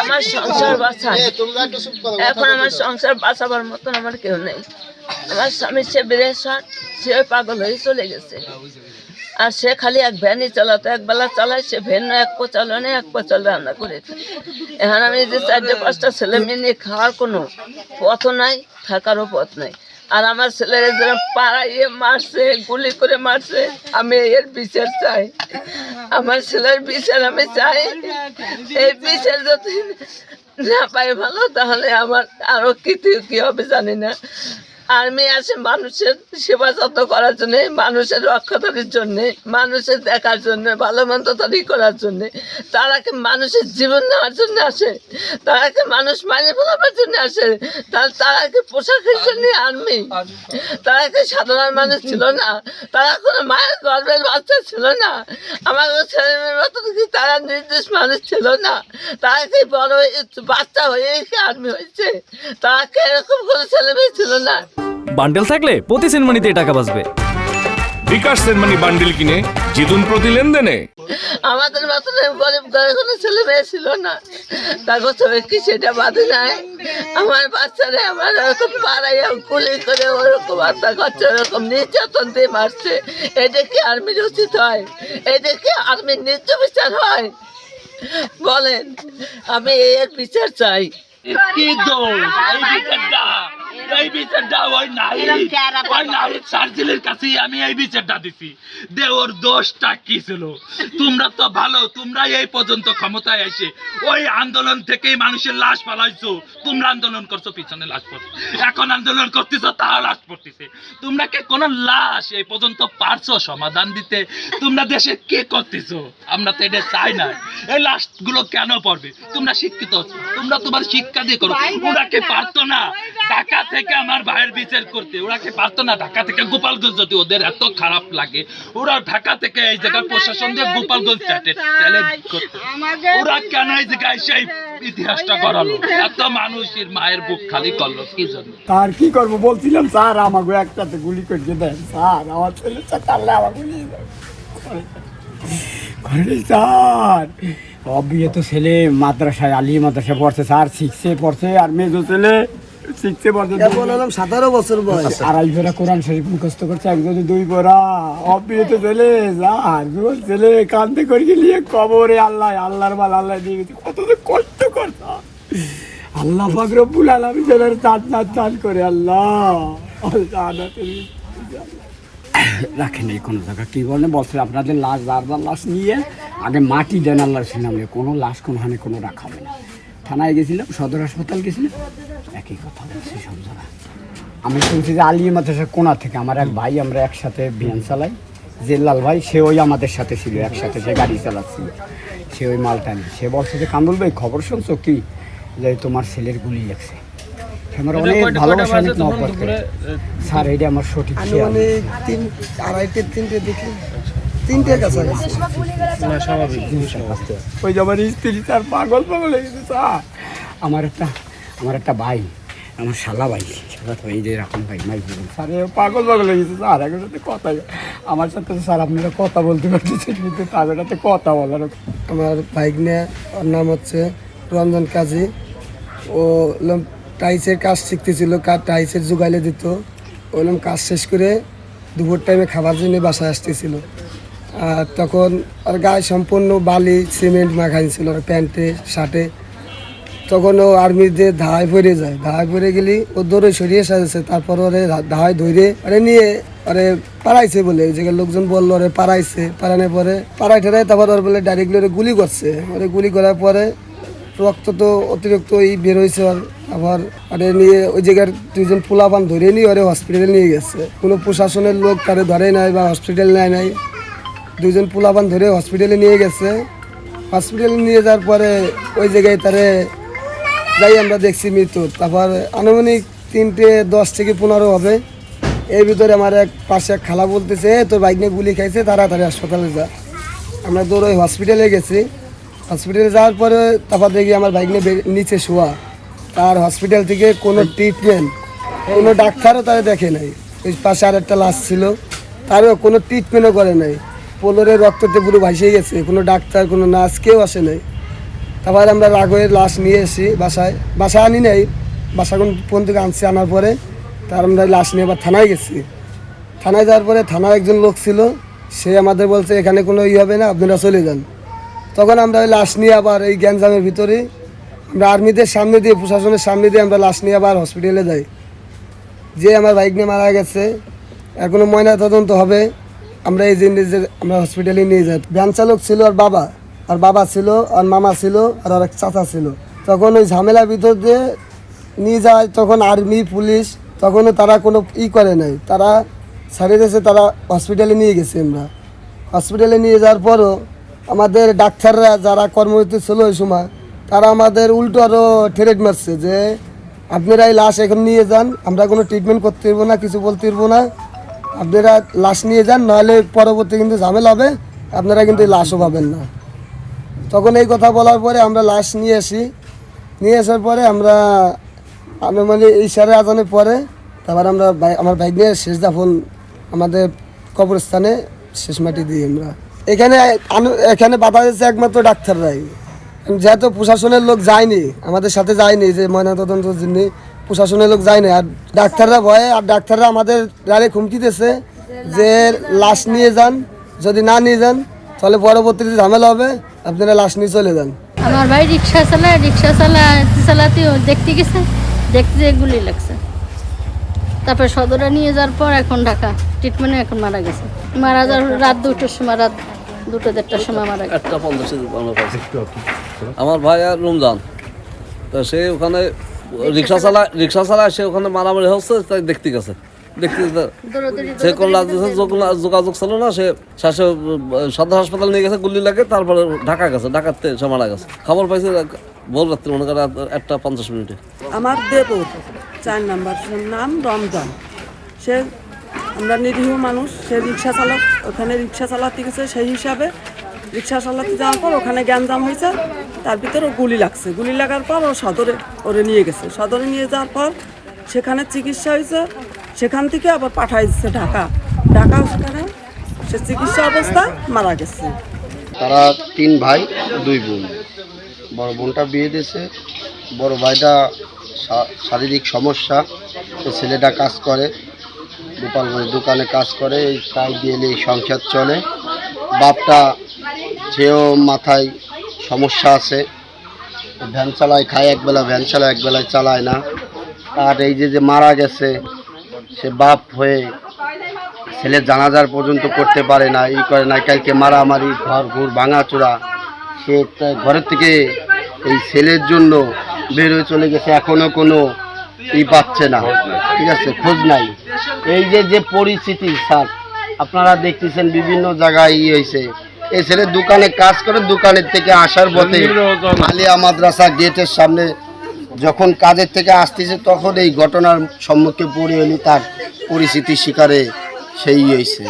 আমার সংসার বাঁচায়। এখন আমার সংসার বাঁচাবার মতন আমার কেউ নেই। আমার স্বামী সে বিদেশে, সে পাগল হয়ে চলে গেছে। আর সে খালি এক ভ্যানই চালাতো, একবেলা চালায়, সে ভ্যান এক পো চালানে এক পো চাল রান্না করে খায়। এখন আমি যে 4-5টা ছেলে মেয়ে নিয়ে খাওয়ার কোনো পথও নাই, থাকারও পথ নাই। আর আমার ছেলেরা যারা পাড়াইয়ে মারছে, গুলি করে মারছে, আমি এর বিচার চাই। আমার ছেলের বিচার আমি চাই। এই বিচার যদি না পাই ভালো, তাহলে আমার আরো কি হবে জানি না। আর্মি আসে মানুষের সেবা যত্ন করার জন্যে, মানুষের রক্ষাকারীর জন্যে, মানুষের দেখার জন্য, ভালো মন্দ তৈরি করার জন্যে। তারা কি মানুষের জীবন নেওয়ার জন্য আসে? তারা কি মানুষ মাইনে ফেলাবার জন্য আসে? তারা কি পোশাকের জন্য আর্মি? তারা কি সাধারণ মানুষ ছিল না? তারা কোনো মায়ের গর্ভের বাচ্চা ছিল না? আমার ছেলে মেয়ের মতন কি তারা নির্দিষ্ট মানুষ ছিল না? তারা কি বড় বাচ্চা হয়ে কি আর্মি হয়েছে? তারা কি এরকম কোনো ছেলে মেয়ে ছিল না? বান্ডেল থাকলে প্রতি সেনমানিতে টাকা বাঁচবে। বিকাশ সেনমানি বান্ডেল কিনে জিতুন প্রতি লেনদেনে। আমাদের মতন গরিব ঘরে কোনো ছেলে মেয়ে ছিল না, তারপর তবে কি সেটা বাদে নাই। আমার বাচ্চারা আমার ওরকম পাড়াইয়া গুলি করে ওরকম হত্যা করছে, ওরকম নির্যাতন দিয়ে মারছে। এটা কি আর্মির উচিত হয়? এটা কি আর্মির ন্যায্য বিচার হয়? বলেন, আমি এর বিচার চাই। কি দোষ এই বিচারটা ওই নাহিদ সার্জিলের কাছেই আমি এই বিচারটা দিছি। দে ওর দোষটা কি ছিল? তোমরা তো ভালো, তোমরা এই পর্যন্ত ক্ষমতায় এসে ওই আন্দোলন থেকেই মানুষের লাশ পালাইছো। তোমরা আন্দোলন করছো, পিছনে লাশ পড়ছে, এখন আন্দোলন করতেছো, তাও লাশ পড়তেছে। তোমরা কে কোন লাশ এই পর্যন্ত পারছো সমাধান দিতে? তোমরা দেশে কে করতেছো? আমরা তো এটা চাই না। এই লাশগুলো কেন পড়বে? তোমরা শিক্ষিত, তোমরা তোমার শিক্ষা দিয়ে করো। ওরা কে পারতো না ঢাকা থেকে আমার ভাইয়ের বিচার করতে? ওরা কে পারতো না ঢাকা থেকে গোপালগঞ্জ? যদি ওদের এত খারাপ লাগে, ওরা ঢাকা থেকে এই জায়গায় প্রশাসন দিয়ে গোপালগঞ্জ ওরা কেন এই জায়গায় সেই ইতিহাসটা করালো? এত মানুষের মায়ের বুক খালি করলো কি জন্য? আর কি করবো বলছিলাম, স্যার আমাকে একটাতে গুলি করে দেন স্যার, আমার ছেলে চালে আমার গুলি স্যার। অবিয়ে তো ছেলে মাদ্রাসায়, আলী মাদ্রাসায় পড়ছে স্যার, 6-এ পড়ছে। আর মেজো ছেলে 6-এ পড়ছে, 17 বছর বয়স। 2.5 পড়া কোরআন শরীফ মুখস্থ করছে, একজনে 2 পড়া। অবিয়ে তো ছেলে স্যার, ছেলে কান্দে করে গেলিয়ে কবরে আল্লাহ, আল্লাহর মাল আল্লাহ দিয়ে গেছে। কত যে কষ্ট করছে আল্লাহ পাক রব্বুল আলামিন যেন চাঁদ করে আল্লাহ রাখেন এই কোনো জায়গা। কী বলেন বলছে আপনাদের লাশ, বারবার লাশ নিয়ে আগে মাটি দেন আল্লাহর সিনামে, কোনো লাশ কোনোখানে কোনো রাখা হবে না। থানায় গেছিলাম, সদর হাসপাতাল গেছিলাম, একই কথা বলছি সব জায়গায়। আমি শুনছি যে আলী মাদ্রাসার কোনা থেকে আমার এক ভাই, আমরা একসাথে ভ্যান চালাই, জেল্লাল ভাই, সে ওই আমাদের সাথে ছিল, একসাথে যে গাড়ি চালাচ্ছিল, সে ওই মালটা নিয়ে সে বলছে যে কান্দুল ভাই খবর শুনছো কি, যে তোমার ছেলের গুলি লাগছে। আমার অনেক ভালোবাসা, অনেক মহব্বত করে স্যার। এটা আমার সঠিক মানে 2:30-3টে দেখি, 3টের কাছাকাছি। ওই যে আমার স্ত্রী স্যার পাগল হয়ে গেছে স্যার। আমার একটা ভাই, আমার শালা ভাই, এই যে এরকম ভাই মাই বলুন স্যার, পাগল হয়ে গেছে স্যার। এখন সাথে কথা, আমার সাথে স্যার আপনারা কথা বলতে পারতেছেন, কিন্তু তাদের সাথে কথা বলার। আমার ভাইগনা, ওর নাম হচ্ছে রঞ্জন কাজী। ও টাইসের কাজ শিখতেছিল, টাইসের জোগাইলে দিত। ওরকম কাজ শেষ করে দুপুর টাইমে খাবার জন্য বাসায় আসতেছিল। আর তখন ওর গায়ে সম্পূর্ণ বালি সিমেন্ট মাখাইছিল, ওর প্যান্টে শার্টে। তখন ও আর্মির যে ধাওয়ায় পড়ে যায়, ধাওয়ায় পড়ে গেলি ও দৌড়ে সরিয়ে সাজেছে। তারপর ওরে ধাওয়ায় ধরে ওরে নিয়ে ওরে পাড়াইছে বলে, ওই জায়গায় লোকজন বললো ওরে পাড়াইছে। পাড়ানোর পরে পাড়াই ঠেড়াই তারপর ওর বলে ডাইরেক্টলি ওরে গুলি করছে। ওরে গুলি করার পরে রক্ত তো অতিরিক্ত বের হয়েছে। আবার ওরে নিয়ে ওই জায়গার 2জন পোলাপান ধরে নিয়ে ওরে হসপিটালে নিয়ে গেছে। কোনো প্রশাসনের লোক তারে ধরে নাই বা হসপিটাল নেয় নাই। 2জন পোলাপান ধরে হসপিটালে নিয়ে গেছে। হসপিটালে নিয়ে যাওয়ার পরে ওই জায়গায় তারে যাই আমরা দেখছি মৃত্যু। তারপর আনুমানিক 3:10 থেকে 15 হবে। এর ভিতরে আমার এক পাশে এক খালা বলতেছে, তোর বাইক নিয়ে গুলি খাইছে, তাড়াতাড়ি হাসপাতালে যা। আমরা দৌড়ে হসপিটালে গেছি। হসপিটালে যাওয়ার পরে তারপর দেখি আমার বাইক নিয়ে নিচে শোয়া। তার হসপিটাল থেকে কোনো ট্রিটমেন্ট, কোনো ডাক্তারও তারা দেখে নাই। ওই পাশে আর একটা লাশ ছিল, তারও কোনো ট্রিটমেন্টও করে নাই। পোলরের রক্ততে পুরো ভাসিয়ে গেছে, কোনো ডাক্তার, কোনো নার্স কেউ আসে নাই। তারপর আমরা রাগের লাশ নিয়ে এসি বাসায় আনি নাই, বাসা কোন থেকে আনছি, আনার পরে তার আমরা লাশ নিয়ে আবার থানায় গেছি। থানায় যাওয়ার পরে থানায় একজন লোক ছিল, সে আমাদের বলছে এখানে কোনো হবে না, আপনারা চলে যান। তখন আমরা ওই লাশ নিয়ে আবার এই গ্যাঞ্জামের ভিতরে আমরা আর্মিদের সামনে দিয়ে, প্রশাসনের সামনে দিয়ে আমরা লাশ নিয়ে আবার হসপিটালে যাই। যে আমার বাইক নিয়ে মারা গেছে, এখনো ময়না তদন্ত হবে, আমরা এই জিনিস আমরা হসপিটালে নিয়ে যাই। ভ্যান চালক ছিল আর বাবা ছিল, আর মামা ছিল, আর এক চাচা ছিল। তখন ওই ঝামেলার ভিতর দিয়ে নিয়ে যায়, তখন আর্মি পুলিশ তখনও তারা কোনো করে নাই, তারা ছাড়িয়ে দিয়েছে, তারা হসপিটালে নিয়ে গেছে। আমরা হসপিটালে নিয়ে যাওয়ার পরও আমাদের ডাক্তাররা যারা কর্মরত ছিল ওই সময়, তারা আমাদের উল্টো আরও থ্রেট মারছে যে আপনারা এই লাশ এখন নিয়ে যান, আমরা কোনো ট্রিটমেন্ট করতে পারবো না, কিছু বলতে পারবো না, আপনারা লাশ নিয়ে যান, নাহলে পরবর্তী কিন্তু ঝামেলা হবে, আপনারা কিন্তু এই লাশও পাবেন না। তখন এই কথা বলার পরে আমরা লাশ নিয়ে আসার পরে আমরা মানে এই সারে আজানের পরে তারপর আমরা আমার বাইক নিয়ে শেষ দাফন আমাদের কবরস্থানে শেষ মাটি দিই। আমরা এখানে বাধা দিয়েছে একমাত্র ডাক্তাররাই, যেহেতু প্রশাসনের লোক যায়নি, আমাদের সাথে যায়নি, যে ময়নাতদন্তের জন্য প্রশাসনের লোক যায়নি, আর ডাক্তাররা ভয়ে, আর ডাক্তাররা আমাদের ডাইরেক্ট হুমকি দিয়েছে যে লাশ নিয়ে যান, যদি না নিয়ে যান তাহলে পরবর্তীতে ঝামেলা হবে, আপনারা লাশ নিয়ে চলে যান। আমার ভাই রিক্সা চালাতে দেখতে গেছে, দেখতে গুলি লাগছে, তারপর সদরে নিয়ে যাওয়ার পর এখন ঢাকা ট্রিটমেন্টে, এখন মারা গেছে। মারা যাওয়ার রাত 2টার সময়, রাত 2-1টার সময় মারা গেছে। 1:50 আমার ভাই আর রমজান, তো সে ওখানে রিক্সা চালায়, সে ওখানে মারামারি হচ্ছে, তাই দেখতে গেছে। সে কোন যোগাযোগ ছিল না, সে শেষে সদর হাসপাতাল নিয়ে গেছে, গুলি লাগে, তারপরে ঢাকা গেছে, ঢাকাতে সে মারা গেছে। খবর পাইছে ভোর রাত্রি, মনে করেন 1:50 আমার দেবর 4 নাম্বার, নাম রমজান। সে আমরা নিরীহ মানুষ, সে রিক্সা চালক, ওখানে রিক্সা চালাতে গেছে, সেই হিসাবে রিক্সা চালাতে যাওয়ার পর ওখানে গ্যাঞ্জাম হয়েছে, তার ভিতরে গুলি লাগছে। গুলি লাগার পর ও সদরে নিয়ে গেছে। সদরে নিয়ে যাওয়ার পর সেখানে চিকিৎসা হয়েছে, সেখান থেকে আবার পাঠাইছে ঢাকা। সেখানে সে চিকিৎসা অবস্থা মারা গেছে। তারা 3 ভাই 2 বোন। বড় বোনটা বিয়ে দিয়েছে, বড় ভাইটা শারীরিক সমস্যা, ছেলেটা কাজ করে, গোপালগঞ্জ দোকানে কাজ করে, এই তাই দিয়ে এই সংসার চলে। বাপটা সেও মাথায় সমস্যা আছে, ভ্যান চালায়, খায় একবেলা ভ্যান চালায়, একবেলায় চালায় না। আর এই যে মারা গেছে, সে বাপ হয়ে ছেলের জানাজার পর্যন্ত করতে পারে না, করে না। কালকে মারামারি, ঘর ভাঙাচোরা, সে ঘরের থেকে এই ছেলের জন্য বের হয়ে চলে গেছে, এখনো কোনো পাচ্ছে না, ঠিক আছে, খোঁজ নাই। এই যে পরিস্থিতি স্যার আপনারা দেখতেছেন, বিভিন্ন জায়গায় হয়েছে। এই ছেলে দোকানে কাজ করে, দোকানের থেকে আসার পথে আলিয়া মাদ্রাসা গেটের সামনে যখন কাজের থেকে আসতেছে, তখন এই ঘটনার সম্মুখে পড়ে এলি, তার পরিস্থিতির শিকারে সেই হয়েছে।